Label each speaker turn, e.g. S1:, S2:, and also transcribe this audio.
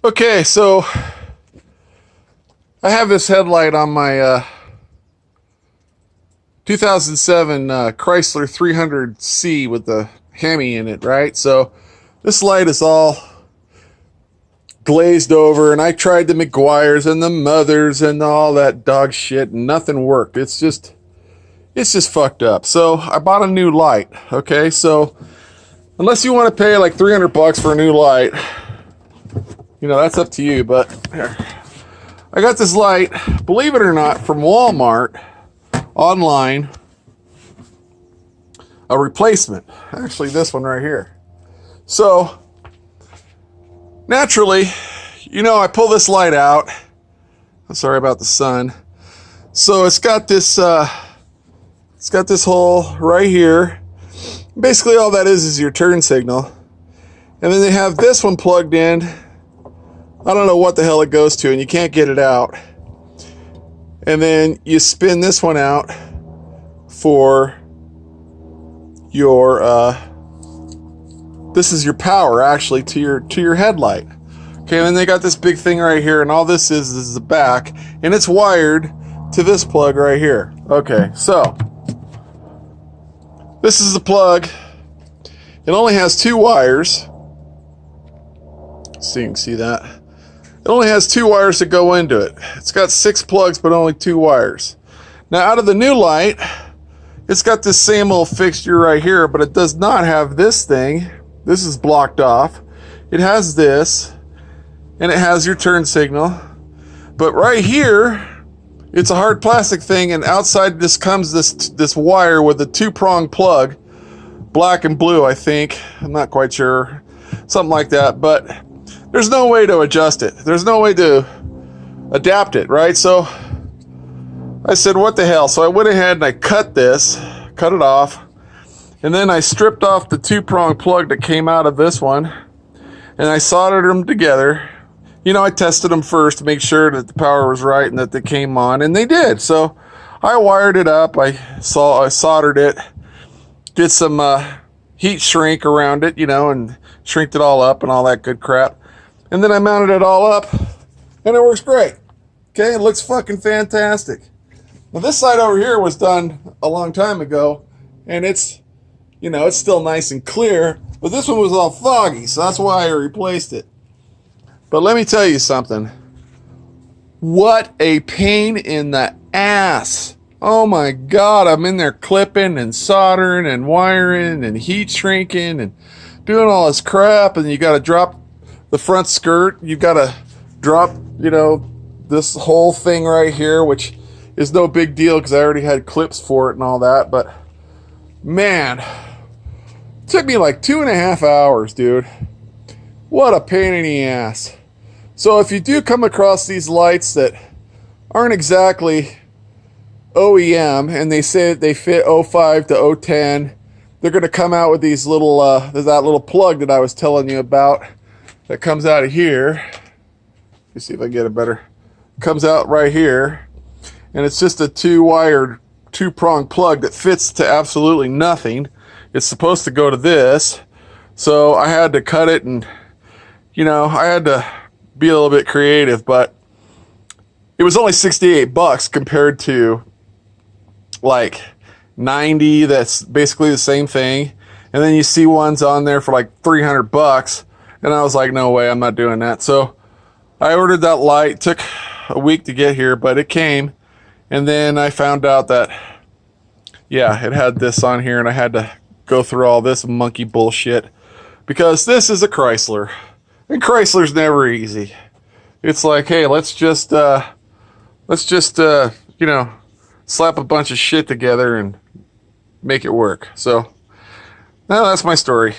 S1: Okay, so I have this headlight on my 2007 Chrysler 300C with the Hemi in it, right? So this light is all glazed over, and I tried the McGuire's and the Mothers and all that dog shit, and nothing worked. It's just fucked up. So I bought a new light. Okay, so unless you want to pay like $300 for a new light, you know, that's up to you. But here, I got this light, believe it or not, from Walmart online, a replacement. Actually, this one right here. So naturally, you know, I pull this light out. I'm sorry about the sun. So it's got this hole right here. Basically, all that is your turn signal. And then they have this one plugged in. I don't know what the hell it goes to, and you can't get it out. And then you spin this one out for your this is your power, actually, to your headlight. Okay, and then they got this big thing right here, and all this is the back, and it's wired to this plug right here. Okay, so this is the plug. It only has two wires, so you can see that. It only has two wires that go into it. It's got 6 plugs, but only 2 wires. Now, out of the new light, it's got this same little fixture right here, but it does not have this thing. This is blocked off. It has this, and it has your turn signal. But right here, it's a hard plastic thing, and outside this comes this wire with a 2-prong plug, black and blue, I think. I'm not quite sure. Something like that, but there's no way to adjust it. There's no way to adapt it, right? So I said, what the hell? So I went ahead and I cut it off, and then I stripped off the 2-prong plug that came out of this one, and I soldered them together. You know, I tested them first to make sure that the power was right and that they came on, and they did. So I wired it up. I soldered it, did some heat shrink around it, you know, and shrinked it all up and all that good crap. And then I mounted it all up, and it works great. Okay, it looks fucking fantastic. Now this side over here was done a long time ago, and it's, you know, it's still nice and clear, but this one was all foggy, so that's why I replaced it. But let me tell you something. What a pain in the ass. Oh my God, I'm in there clipping and soldering and wiring and heat shrinking and doing all this crap, and you got to drop the front skirt. You've got to drop, you know, this whole thing right here, which is no big deal because I already had clips for it and all that. But man, it took me like 2.5 hours, dude. What a pain in the ass. So if you do come across these lights that aren't exactly OEM, and they say that they fit 05 to 010, they're going to come out with these little, that little plug that I was telling you about that comes out of here. Let me see if I can get it better. It comes out right here, and it's just a 2-prong plug that fits to absolutely nothing. It's supposed to go to this, so I had to cut it, and, you know, I had to be a little bit creative, but it was only $68 compared to like 90. That's basically the same thing. And then you see ones on there for like $300, and I was like, no way, I'm not doing that. So I ordered that light. It took a week to get here, but it came. And then I found out that, yeah, it had this on here, and I had to go through all this monkey bullshit because this is a Chrysler, and Chrysler's never easy. It's like, hey, let's just you know, slap a bunch of shit together and make it work. So now that's my story.